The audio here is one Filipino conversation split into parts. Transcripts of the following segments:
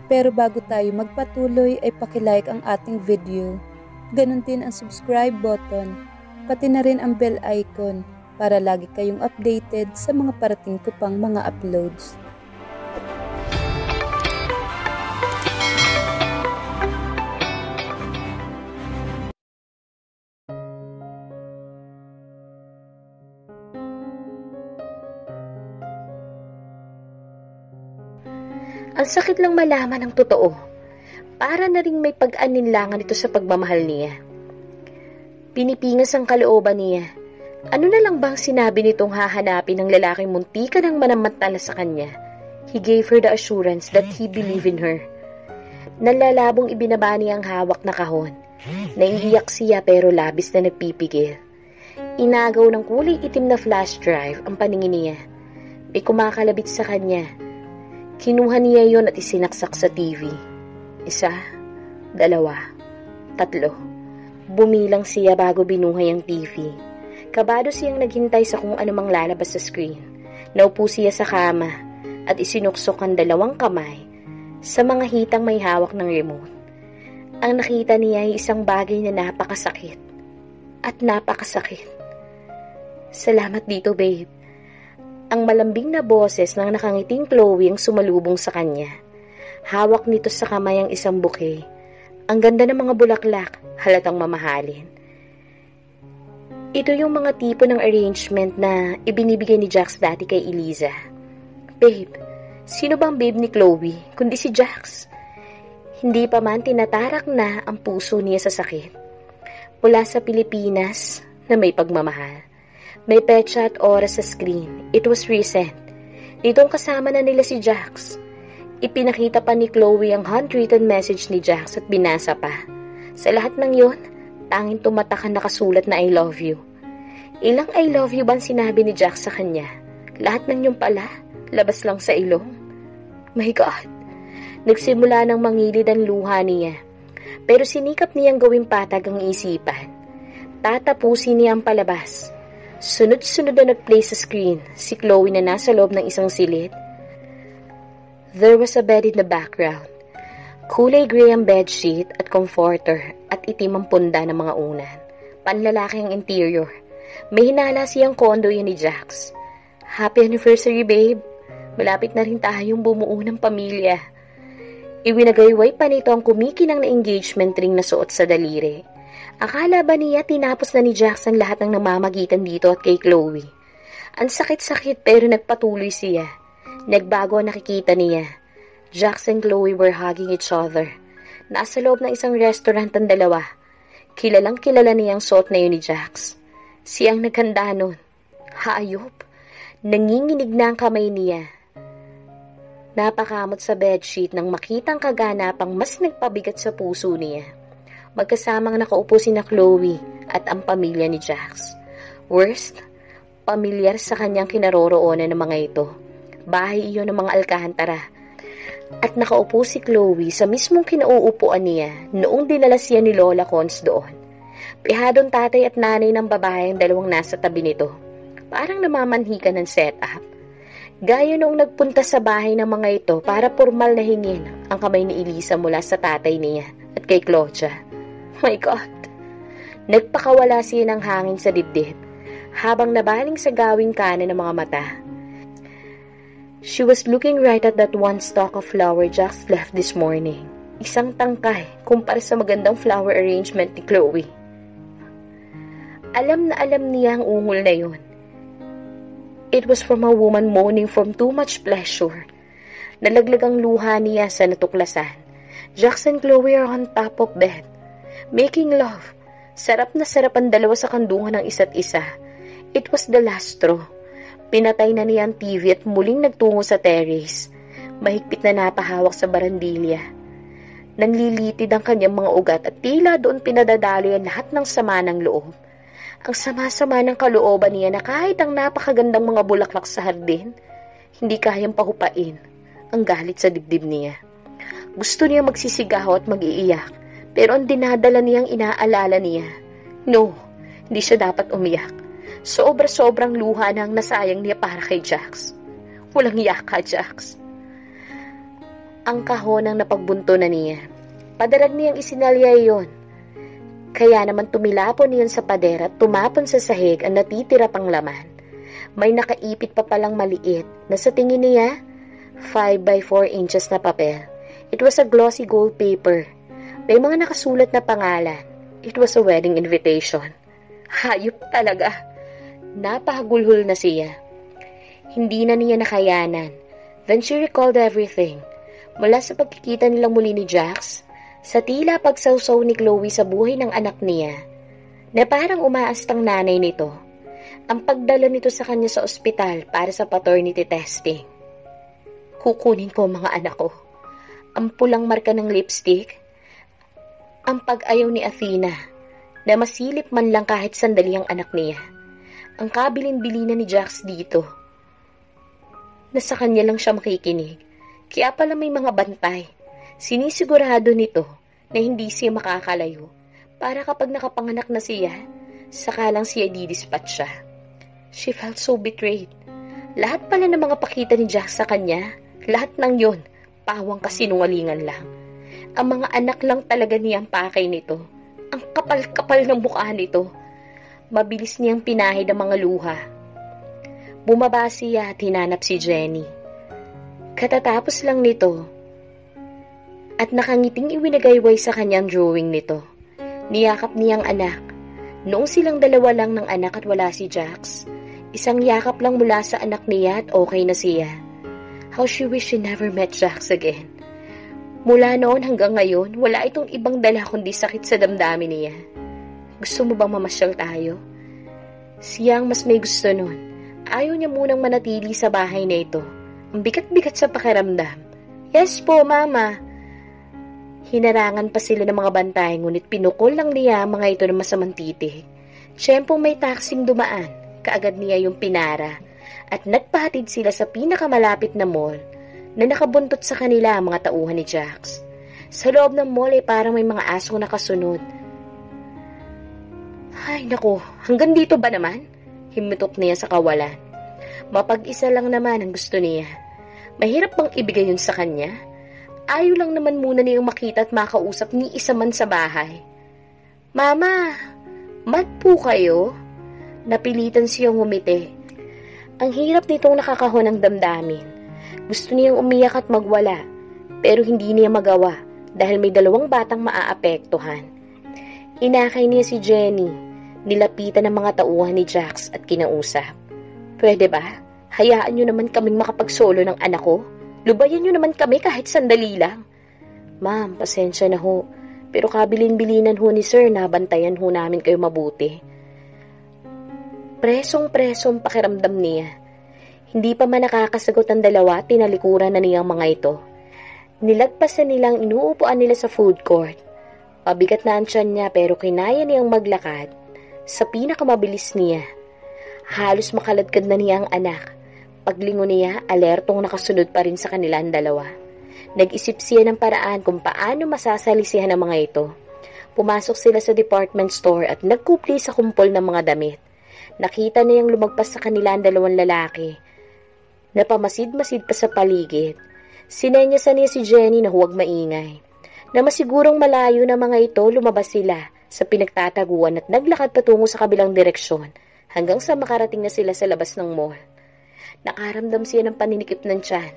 Pero bago tayo magpatuloy ay pakilike ang ating video. Ganon din ang subscribe button, pati na rin ang bell icon para lagi kayong updated sa mga parating ko pang mga uploads. Ang sakit lang malaman ang totoo. Para na ring may pag-aninlangan ito sa pagmamahal niya. Pinipingas ang kalooban niya. Ano na lang bang sinabi nitong hahanapin ng lalaking muntikan ang manamantala sa kanya? He gave her the assurance that he believed in her. Nalalabong ibinaba niya ang hawak na kahon. Naiiyak siya pero labis na nagpipigil. Inagaw ng kulay itim na flash drive ang paningin niya. May kumakalabit sa kanya. Kinuha niya yon at isinaksak sa TV. 1, 2, 3. Bumilang siya bago binuhay ang TV. Kabado siyang naghintay sa kung anumang lalabas sa screen. Naupo siya sa kama at isinuksok ang 2 kamay sa mga hitang may hawak ng remote. Ang nakita niya ay isang bagay na napakasakit. At napakasakit. Salamat dito, babe. Ang malambing na boses ng nakangiting Chloe ang sumalubong sa kanya. Hawak nito sa kamay ang isang bouquet. Ang ganda ng mga bulaklak, halatang mamahalin. Ito yung mga tipo ng arrangement na ibinibigay ni Jax dati kay Eliza. Babe, sino bang babe ni Chloe, kundi si Jax? Hindi pa man tinatarak na ang puso niya sa sakit. Mula sa Pilipinas na may pagmamahal. May petsa at oras sa screen. It was recent. Nitong kasama na nila si Jax. Ipinakita pa ni Chloe ang handwritten message ni Jax at binasa pa. Sa lahat ng yon, tanging tumatak ang nakasulat na I love you. Ilang I love you bang sinabi ni Jax sa kanya? Lahat ng yun pala, labas lang sa ilong. My God! Nagsimula ng mangilid ang luha niya. Pero sinikap niyang gawing patag ang isipan. Tatapusin niya ang palabas. Sunod-sunod na nag-play sa screen, si Chloe na nasa loob ng isang silid. There was a bed in the background. Kulay gray ang bedsheet at comforter at itim ang punda ng mga unan. Panlalaki ang interior. May hinala siyang kondo yun ni Jax. Happy anniversary, babe. Malapit na rin tayong bumuo ng pamilya. Iwinagayway pa nito ang kumikinang na engagement ring na suot sa daliri. Akala ba niya tinapos na ni Jax ang lahat ng namamagitan dito at kay Chloe? Ang sakit-sakit pero nagpatuloy siya. Nagbago ang nakikita niya. Jax and Chloe were hugging each other. Nasa loob ng isang restaurant ang dalawa. Kilalang kilala niya ang suot na yun ni Jax. Siyang naghanda nun. Hayop. Nanginginig na ang kamay niya. Napakamot sa bedsheet nang makitang kaganapang mas nagpabigat sa puso niya. Magkasamang nakaupo sina Chloe at ang pamilya ni Jax. Worst, pamilyar sa kanyang kinaroroonan ng mga ito. Bahay iyon ng mga alkahantara. At nakaupo si Chloe sa mismong kinauupuan niya noong dinala siya ni Lola Cons doon. Pihadong tatay at nanay ng babae ang 2 nasa tabi nito. Parang namamanhikan ng setup. Gaya noong nagpunta sa bahay ng mga ito para formal na hingin ang kamay ni Eliza mula sa tatay niya at kay Claudia. My God! Nagpakawala siya ng hangin sa dibdib habang nabaling sa gawing kanan ng mga mata. She was looking right at that one stalk of flower Jax left this morning. Isang tangkay kumpara sa magandang flower arrangement ni Chloe. Alam na alam niya ang ungol na yun. It was from a woman moaning from too much pleasure. Nalaglag ang luha niya sa natuklasan. Jax and Chloe are on top of bed. Making love. Sarap na sarap ang dalawa sa kandungan ng isa't isa. It was the last straw. Pinatay na niya ang TV at muling nagtungo sa terrace. Mahigpit na napahawak sa barandilya. Nanlilitid ang kanyang mga ugat at tila doon pinadadaloy ang lahat ng sama ng loob. Ang sama-sama ng kalooban niya na kahit ang napakagandang mga bulaklak sa hardin, hindi kayang pahupain ang galit sa dibdib niya. Gusto niya magsisigaw at mag-iiyak. Pero ang dinadala niyang inaalala niya, no, hindi siya dapat umiyak. Sobra-sobrang luha na ang nasayang niya para kay Jax. Walang iyak ka, Jax. ang kahon ng napagbunto na niya. Padarag niyang isinalya iyon. Kaya naman tumilapon niyon sa pader at tumapon sa sahig ang natitira pang laman. May nakaipit pa palang maliit na sa tingin niya 5 by 4 inches na papel. It was a glossy gold paper. May mga nakasulat na pangalan. It was a wedding invitation. Hayop talaga. Napahagulhol na siya. Hindi na niya nakayanan. Then she recalled everything. Mula sa pagkikita nilang muli ni Jax, sa tila pagsawsaw ni Chloe sa buhay ng anak niya, na parang umaastang nanay nito, ang pagdala nito sa kanya sa ospital para sa paternity testing. Kukunin ko mga anak ko. Ang pulang marka ng lipstick, ang pag-ayaw ni Athena, na masilip man lang kahit sandali ang anak niya. Ang kabilin-bilinan ni Jax dito, na sa kanya lang siya makikinig. Kaya pala may mga bantay. Sinisigurado nito na hindi siya makakalayo para kapag nakapanganak na siya, saka lang siya didispatch siya. She felt so betrayed. Lahat pala ng mga pakita ni Jax sa kanya, lahat ng yon, pawang kasinungalingan lang. Ang mga anak lang talaga niyang pakay nito. Ang kapal-kapal ng mukha nito. Mabilis niyang pinahid ang mga luha. Bumaba siya at hinanap si Jenny. Katatapos lang nito at nakangiting iwinagayway sa kanyang drawing nito. Niyakap niyang anak. Noong silang dalawa lang ng anak at wala si Jax, isang yakap lang mula sa anak niya at okay na siya. How she wished she never met Jax again. Mula noon hanggang ngayon, wala itong ibang dala kundi sakit sa damdamin niya. Gusto mo bang mamasyal tayo? Siyang mas may gusto nun. Ayaw niya munang manatili sa bahay na ito. Ang bigat-bigat sa pakiramdam. Yes po, Mama. Hinarangan pa sila ng mga bantay, ngunit pinukol lang niya ang mga ito ng masamang titig. Tiyempong may taksing dumaan, kaagad niya yung pinara, at nagpahatid sila sa pinakamalapit na mall, na nakabuntot sa kanila ang mga tauhan ni Jax. Sa loob ng mall ay parang may mga asong nakasunod. Ay nako, hanggang dito ba naman? Himitok niya sa kawalan. Mapag-isa lang naman ang gusto niya. Mahirap bang ibigay yun sa kanya? Ayaw lang naman muna niyang makita at makausap ni isa man sa bahay. Mama, mad po kayo? Napilitan siyang ngumiti. Ang hirap nitong nakakahon ng damdamin. Gusto niyang umiyak at magwala, pero hindi niya magawa dahil may 2 batang maaapektuhan. Inakay niya si Jenny, nilapitan ng mga tauhan ni Jax at kinausap. Pwede ba? Hayaan niyo naman kaming makapagsolo ng anak ko? Lubayan niyo naman kami kahit sandali lang. Ma'am, pasensya na ho, pero kabilin-bilinan ho ni Sir na bantayan ho namin kayo mabuti. Presong-presong pakiramdam niya. Hindi pa man nakakasagot ang dalawa, tinalikuran na niyang mga ito. Nilagpasan nilang inuupuan nila sa food court. Pabigat na ang tiyan niya pero kinaya niyang maglakad sa pinakamabilis niya. Halos makaladkad na niya ang anak. Paglingon niya, alertong nakasunod pa rin sa kanilang dalawa. Nag-isip siya ng paraan kung paano masasalisihan ang mga ito. Pumasok sila sa department store at nagkupli sa kumpol ng mga damit. Nakita niyang lumagpas sa kanilang 2 lalaki. Napamasid-masid pa sa paligid. Sinenyasan niya si Jenny na huwag maingay. Na masigurong malayo na mga ito, lumabas sila sa pinagtataguan at naglakad patungo sa kabilang direksyon hanggang sa makarating na sila sa labas ng mall. Nakaramdam siya ng paninikip ng tiyan.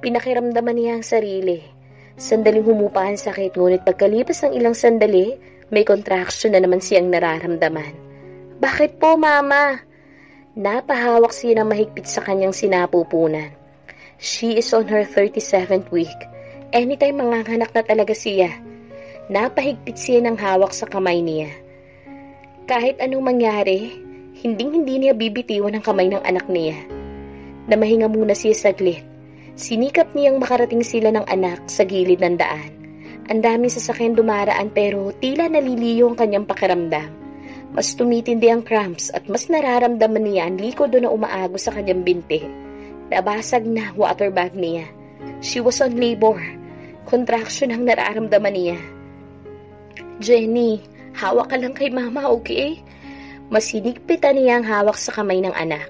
Pinakiramdaman niya ang sarili. Sandaling humupa ang sakit, ngunit pagkalipas ng ilang sandali, may contraction na naman siyang nararamdaman. Bakit po, Mama? Napahawak siya ng mahigpit sa kanyang sinapupunan. She is on her 37th week. Anytime manganganak na talaga siya. Napahigpit siya ng hawak sa kamay niya. Kahit anong mangyari, hinding-hindi niya bibitiwan ang kamay ng anak niya. Namahinga muna siya saglit. Sinikap niyang makarating sila ng anak sa gilid ng daan. Ang daming sasakyan dumaraan pero tila naliliyo ang kanyang pakiramdam. Mas tumitindi ang cramps at mas nararamdaman niya ang likod na umaago sa kanyang binti. Nabasag na water bag niya. She was on labor. Contraction ang nararamdaman niya. Jenny, hawak ka lang kay Mama, okay? Masinigpitan niya ang hawak sa kamay ng anak.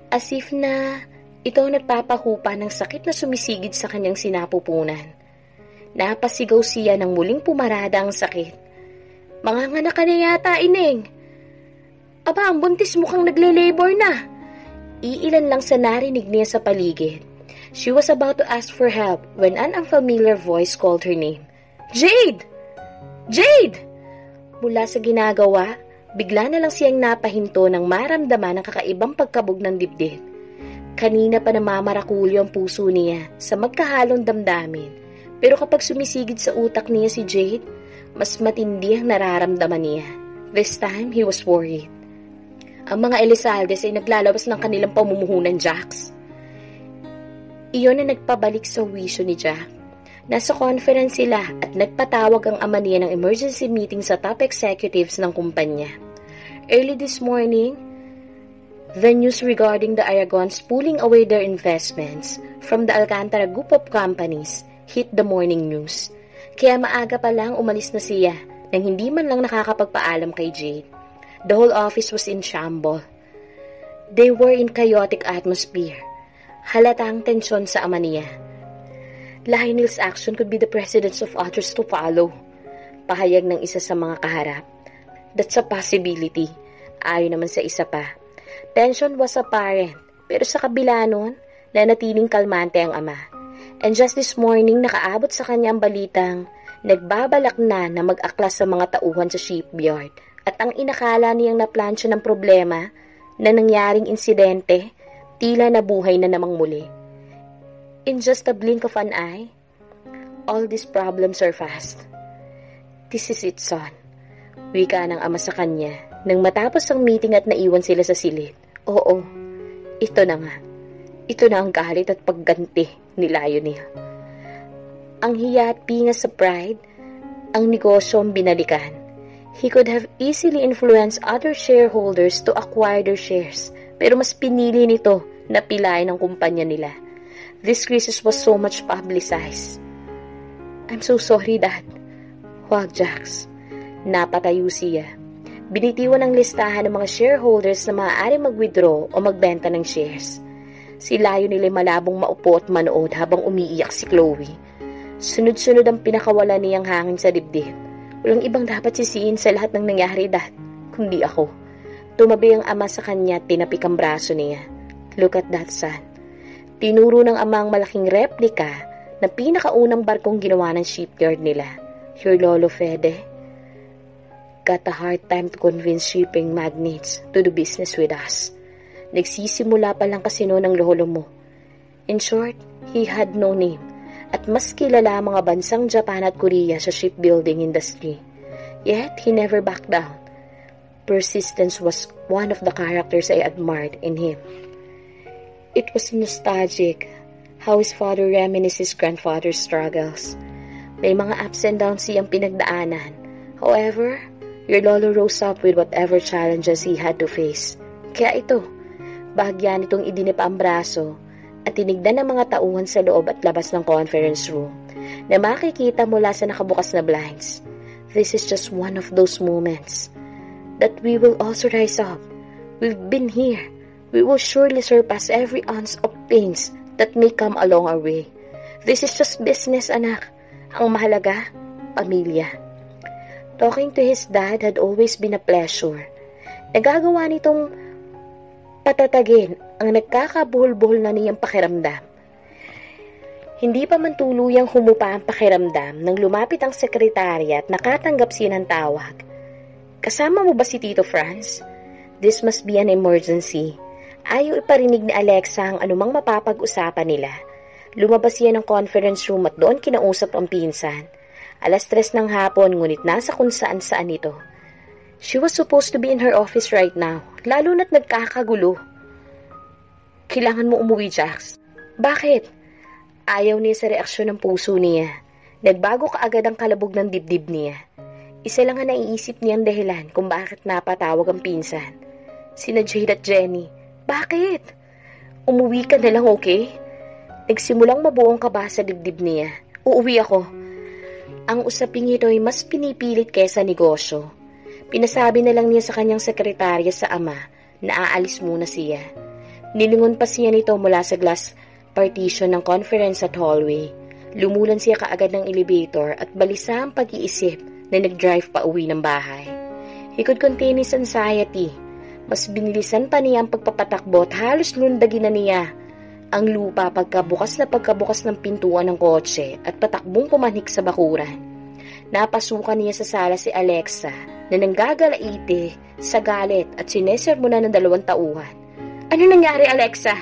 As if na Ito ang nagpapahupa ng sakit na sumisigid sa kanyang sinapupunan. Napasigaw siya nang muling pumarada ang sakit. Manganganak ka na yata, Ineng. Aba, ang buntis mukhang nagle-labor na. Iilan lang sa narinig niya sa paligid. She was about to ask for help when an unfamiliar voice called her name. Jade! Jade! Mula sa ginagawa, bigla na lang siyang napahinto nang maramdaman ang kakaibang pagkabog ng dibdib. Kanina pa namamarakulyo ang puso niya sa magkahalong damdamin. Pero kapag sumisigid sa utak niya si Jade, mas matindi ang nararamdaman niya. This time, he was worried. Ang mga Elizaldes ay naglalabas ng kanilang pamumuhunan, Jax. Iyon na nagpabalik sa wisyo ni Jack. Nasa conference sila at nagpatawag ang ama niya ng emergency meeting sa top executives ng kumpanya. Early this morning, the news regarding the Aragons pulling away their investments from the Alcantara group of companies hit the morning news. Kaya maaga pa lang umalis na siya nang hindi man lang nakakapagpaalam kay Jade. The whole office was in shambles. They were in chaotic atmosphere. Halatang tensyon sa ama niya. Lionel's action could be the precedence of others to follow. Pahayag ng isa sa mga kaharap. That's a possibility. Ayon naman sa isa pa. Tension was apparent, pero sa kabila nun, nanatiling kalmante ang ama. And just this morning, nakaabot sa kanya ang balitang nagbabalak na mag-aklas sa mga tauhan sa shipyard at ang inakala niyang naplansya ng problema na nangyaring insidente, tila nabuhay na namang muli. In just a blink of an eye, all these problems are past. This is it, son. Wika ng ama sa kanya nang matapos ang meeting at naiwan sila sa silid. Oo, ito na nga. Ito na ang galit at pagganti ni Lionel. Ang hiya at pinga sa pride, ang negosyo ang binalikan. He could have easily influenced other shareholders to acquire their shares, pero mas pinili nito na pilain ang kumpanya nila. This crisis was so much publicized. I'm so sorry, Dad. Huwag, Jax. Napatayo siya. Binitiwan ang listahan ng mga shareholders na maaari mag-withdraw o magbenta ng shares. Si Lionel ay malabong maupo at manood habang umiiyak si Chloe. Sunod-sunod ang pinakawalan niyang hangin sa dibdib. Walang ibang dapat sisihin sa lahat ng nangyari, Dad, kundi ako. Tumabi ang ama sa kanya at tinapik ang braso niya. Look at that, son. Tinuro ng ama ang malaking replika na pinakaunang barkong ginawa ng shipyard nila. Your lolo Fede got a hard time to convince shipping magnates to do business with us. Nagsisimula pa lang kasi noon ang lolo mo. In short, he had no name at mas kilala ang mga bansang Japan at Korea sa shipbuilding industry. Yet, he never backed down. Persistence was one of the characters I admired in him. It was nostalgic how his father reminisced his grandfather's struggles. May mga ups and downs siyang pinagdaanan. However, your lolo rose up with whatever challenges he had to face. Kaya ito, bahagyan itong idinipa ang braso at tinignan ng mga tauhan sa loob at labas ng conference room na makikita mula sa nakabukas na blinds. This is just one of those moments that we will also rise up. We've been here. We will surely surpass every ounce of pains that may come along our way. This is just business, anak. Ang mahalaga, pamilya. Talking to his dad had always been a pleasure. Nagagawa nitong patatagin ang nagkakabuhol-buhol na niyang pakiramdam. Hindi pa man tuluyang humupa ang pakiramdam nang lumapit ang sekretary at nakatanggap siya ng tawag. Kasama mo ba si Tito Franz? This must be an emergency. Ayaw iparinig ni Alexa ang anumang mapapag-usapan nila. Lumabas siya ng conference room at doon kinausap ang pinsan. 3:00 ng hapon ngunit nasa kung saan-saan ito. She was supposed to be in her office right now, lalo na't nagkakagulo. Kailangan mo umuwi, Jax. Bakit? Ayaw niya sa reaksyon ng puso niya. Nagbago kaagad ang kalabog ng dibdib niya. Isa lang ang naiisip niyang dahilan kung bakit napatawag ang pinsan. Sina Jade at Jenny. Bakit? Umuwi ka na lang, okay? Nagsimulang mabuong kaba sa dibdib niya. Uuwi ako. Ang usaping ito ay mas pinipilit kaysa negosyo. Pinasabi na lang niya sa kanyang sekretarya sa ama na aalis muna siya. Nilingon pa siya nito mula sa glass partition ng conference at hallway. Lumulan siya kaagad ng elevator at balisa ang pag-iisip na nag-drive pa uwi ng bahay. He could contain his anxiety. Mas binilisan pa niya ang pagpapatakbo at halos lundagin na niya ang lupa pagkabukas ng pintuan ng kotse at patakbong pumanik sa bakuran. Napasukan niya sa sala si Alexa na nanggagalaite sa galit at sinesermonan ng 2 tauhan. Ano nangyari, Alexa?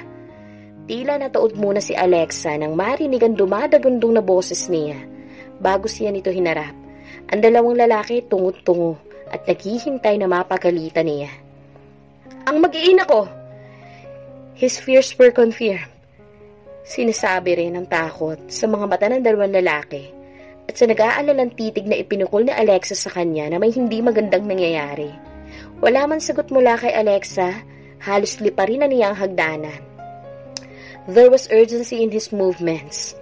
Tila nataod muna si Alexa nang marinig ang dumadagundong na boses niya. Bago siya nito hinarap, ang 2 lalaki tungo-tungo at naghihintay na mapagalitan niya. Ang mag-iina ko! His fears were confirmed. Sinasabi rin ng takot sa mga mata ng 2 lalaki at sa nag-aalalang titig na ipinukol ni Alexa sa kanya na may hindi magandang nangyayari. Wala man sagot mula kay Alexa, halos liparin na niya ang hagdanan. There was urgency in his movements.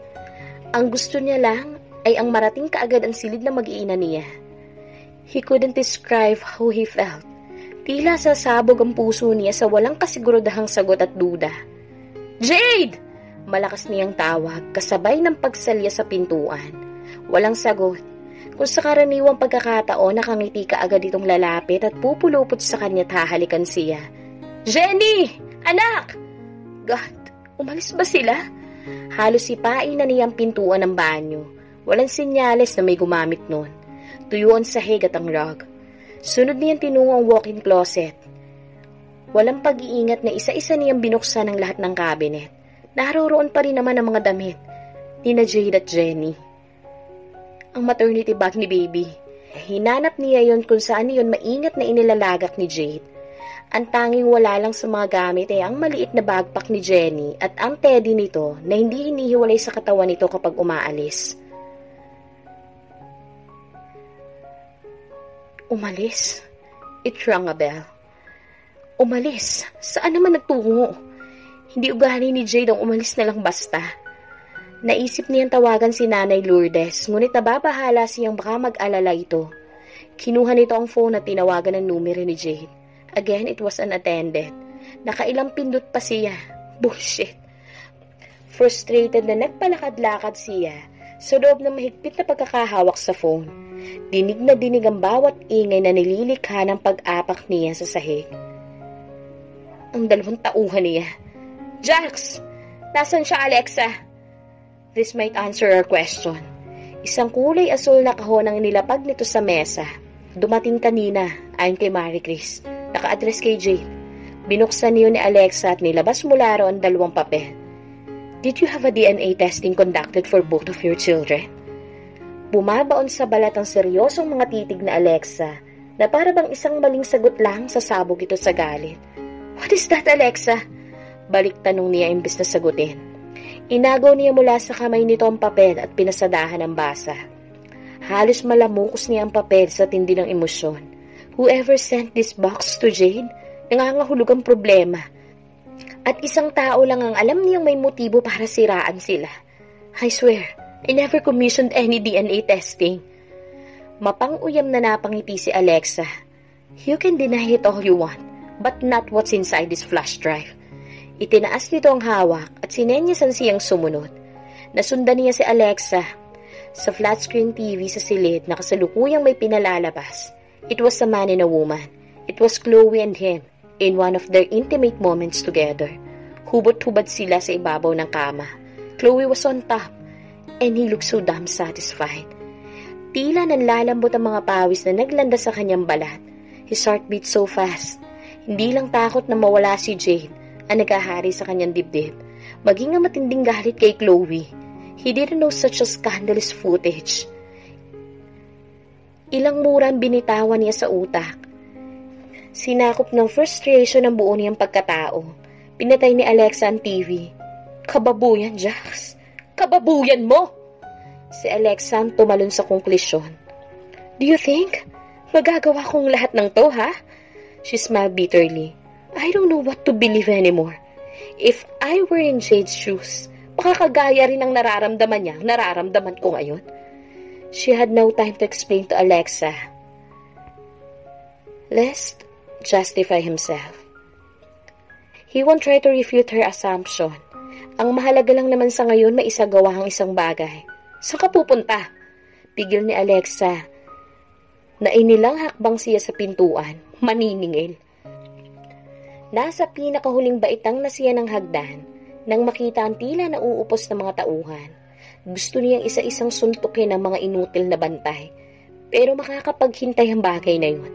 Ang gusto niya lang ay ang marating kaagad ang silid na mag-iina niya. He couldn't describe how he felt. Tila sasabog ang puso niya sa walang kasiguradahang sagot at duda. Jade! Malakas niyang tawag, kasabay ng pagsalya sa pintuan. Walang sagot. Kung sa karaniwang pagkakataon, nakangiti ka agad itong lalapit at pupulupot sa kanya at hahalikan siya. Jenny! Anak! God, umalis ba sila? Halos sipain na niyang pintuan ng banyo. Walang senyales na may gumamit nun. Tuyo ang sahig at ang rug. Sunod niyang tinungo ang walk-in closet. Walang pag-iingat na isa-isa niyang binuksan ang lahat ng cabinet. Naroroon pa rin naman ang mga damit ni Jade at Jenny. Ang maternity bag ni baby. Hinanap niya yon kung saan yon maingat na inilalagak ni Jade. Ang tanging wala lang sa mga gamit ay ang maliit na backpack ni Jenny at ang teddy nito na hindi hinihiwalay sa katawan nito kapag umaalis. Umalis? It rang a bell. Umalis? Saan naman nagtungo? Hindi ugali ni Jade ang umalis na lang basta. Naisip niyang tawagan si Nanay Lourdes, ngunit nababahala siyang baka mag-alala ito. Kinuha nito ang phone at tinawagan ang numero ni Jade. Again, it was unattended. Nakailang pindot pa siya. Bullshit. Frustrated na nagpalakad-lakad siya sa loob ng mahigpit na pagkakahawak sa phone. Dinig na dinig ang bawat ingay na nililikha ng pag-apak niya sa sahig. Ang 2 tauhan niya. Jax! Nasaan siya, Alexa? This might answer our question. Isang kulay asul na kahon ang nilapag nito sa mesa. Dumating kanina, ayon kay Marie Chris. Naka-address kay Jade. Binuksan niyo ni Alexa at nilabas mula ro ang 2 papel. Did you have a DNA testing conducted for both of your children? Bumabaon sa balat ang seryosong mga titig na Alexa na para bang isang maling sagot lang sasabog ito sa galit. What is that, Alexa? Balik tanong niya imbes na sagutin. Inagaw niya mula sa kamay nito ang papel at pinasadahan ang basa. Halos malamukos niya ang papel sa tindi ng emosyon. Whoever sent this box to Jade, nangangahulog ang problema. At isang tao lang ang alam niyang may motibo para siraan sila. I swear, I never commissioned any DNA testing. Mapang-uyam na napangiti si Alexa. You can deny it all you want, but not what's inside this flash drive. Itinaas nito ang hawak at sinenyasan siyang sumunod. Nasundan niya si Alexa. Sa flat screen TV sa silid na kasalukuyang may pinalalabas. It was a man and a woman. It was Chloe and him in one of their intimate moments together. Hubot-hubad sila sa ibabaw ng kama. Chloe was on top and he looked so damn satisfied. Tila nanlalambot ang mga pawis na naglanda sa kanyang balat. His heart beat so fast. Hindi lang takot na mawala si Jade ang nagahari sa kanyang dibdib, maging ang matinding galit kay Chloe. He didn't know such a scandalous footage. Ilang murang binitawan niya sa utak. Sinakop ng frustration ang buo niyang pagkatao. Pinatay ni Alexa ang TV. Kababuyan, Jax. Kababuyan mo! Si Alexa ang tumalon sa konklusyon. Do you think magagawa kong lahat ng to, ha? She smiled bitterly. I don't know what to believe anymore. If I were in Jade's shoes, baka kagaya rin ang nararamdaman niya, nararamdaman ko ngayon. She had no time to explain to Alexa. Lest justify himself. He won't try to refute her assumption. Ang mahalaga lang naman sa ngayon maisagawa ang isang bagay. Saan ka pupunta? Pigil ni Alexa na inilang hakbang siya sa pintuan, maniningil. Nasa pinakahuling baitang na siya ng hagdan nang makita ang tila na uupos na mga tauhan. Gusto niyang isa-isang suntukin ang mga inutil na bantay, pero makakapaghintay ang bagay na yun.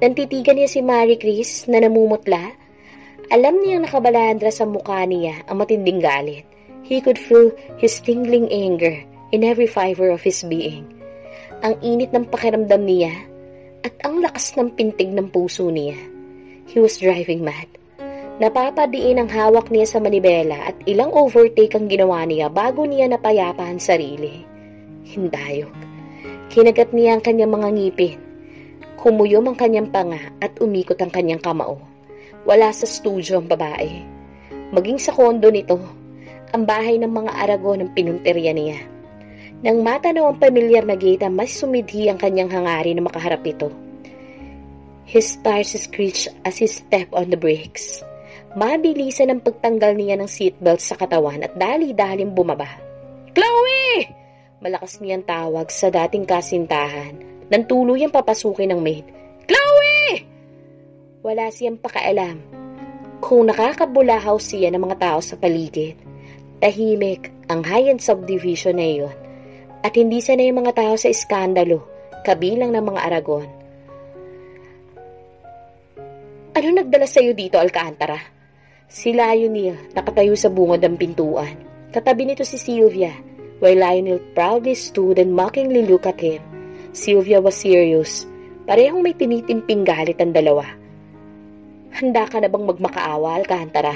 Nantitigan niya si Marie Chris na namumutla. Alam niyang nakabalandra sa mukha niya ang matinding galit. He could feel his tingling anger in every fiber of his being. Ang init ng pakiramdam niya at ang lakas ng pintig ng puso niya. He was driving mad. Napapadiin ang hawak niya sa manibela at ilang overtake ang ginawa niya bago niya napayapa ang sarili. Hindayog. Kinagat niya ang kanyang mga ngipin. Kumuyom ang kanyang panga at umikot ang kanyang kamao. Wala sa studio ang babae. Maging sa kondo nito, ang bahay ng mga Aragon ng pinunteriya niya. Nang matanaw ang pamilyar na gate, mas sumidhi ang kanyang hangarin na makaharap ito. His tires screeched as he stepped on the brakes. Mabilisan ang pagtanggal niya ng seatbelt sa katawan at dali-daling bumaba. Chloe! Malakas niyang tawag sa dating kasintahan nang tuluyang papasukin ng maid. Chloe! Wala siyang pakaalam kung nakakabulahaw siya ng mga tao sa paligid. Tahimik ang high-end subdivision na iyon at hindi sanay ang mga tao sa iskandalo kabilang ng mga Aragon. Ano nagdala sa iyo dito, Alcantara? Si Lionel nakatayo sa bungod ng pintuan. Katabi nito si Sylvia, while Lionel proudly stood and mockingly looked at him. Sylvia was serious. Parehong may tinitimping galit ang dalawa. Handa ka na bang magmakaawa, Alcantara?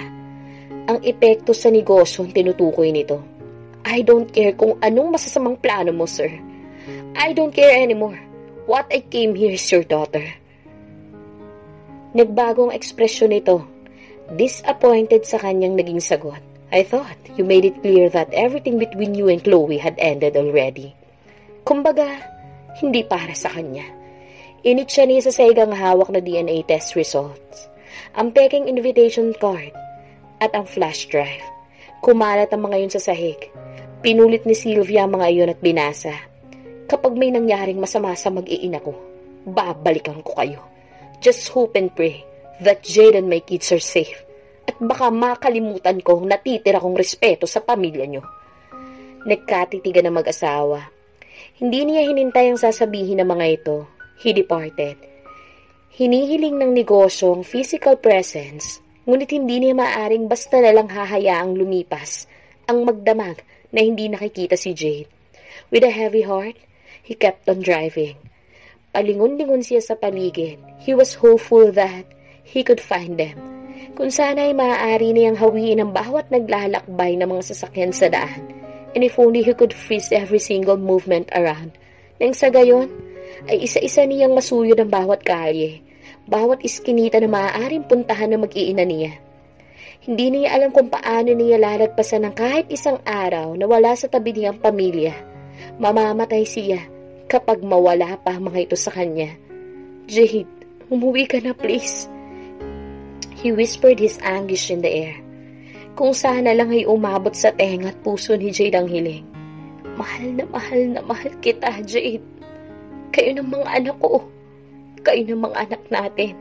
Ang epekto sa negosyo ang tinutukoy nito. I don't care kung anong masasamang plano mo, sir. I don't care anymore. What I came here is your daughter. Nagbago ang ekspresyon nito. Disappointed sa kanyang naging sagot. I thought you made it clear that everything between you and Chloe had ended already. Kumbaga, hindi para sa kanya. Init siya niya sa saigang hawak na DNA test results, ang peking invitation card, at ang flash drive. Kumalat ang mga yun sa sahig. Pinulit ni Sylvia ang mga iyon at binasa. Kapag may nangyaring masama sa mag-iina ko, babalikan ko kayo. Just hope and pray that Jade and my kids are safe. At baka makalimutan ko natitira kong respeto sa pamilya nyo. Nagkatitigan ng mag-asawa. Hindi niya hinintay ang sasabihin ng mga ito. He departed. Hinihiling ng negosyo ang physical presence, ngunit hindi niya maaring basta na lang hahayaang lumipas ang magdamag na hindi nakikita si Jade. With a heavy heart, he kept on driving. Palingon-lingon siya sa paligid. He was hopeful that he could find them. Kung sana ay maaari niyang hawiin ang bawat naglalakbay ng mga sasakyan sa daan. And if only he could freeze every single movement around. Nang sa gayon, ay isa-isa niyang masuyod ang bawat kalye, bawat iskinita na maaaring puntahan ng mag-iina niya. Hindi niya alam kung paano niya lalagpasan ng kahit isang araw na wala sa tabi niyang pamilya. Mamamatay siya kapag mawala pa ang mga ito sa kanya. Jade, umuwi ka na please. He whispered his anguish in the air. Kung sana lang ay umabot sa tenga at puso ni Jade ang hiling. Mahal na mahal kita, Jade. Kayo ng mga anak ko. Kayo ng mga anak natin.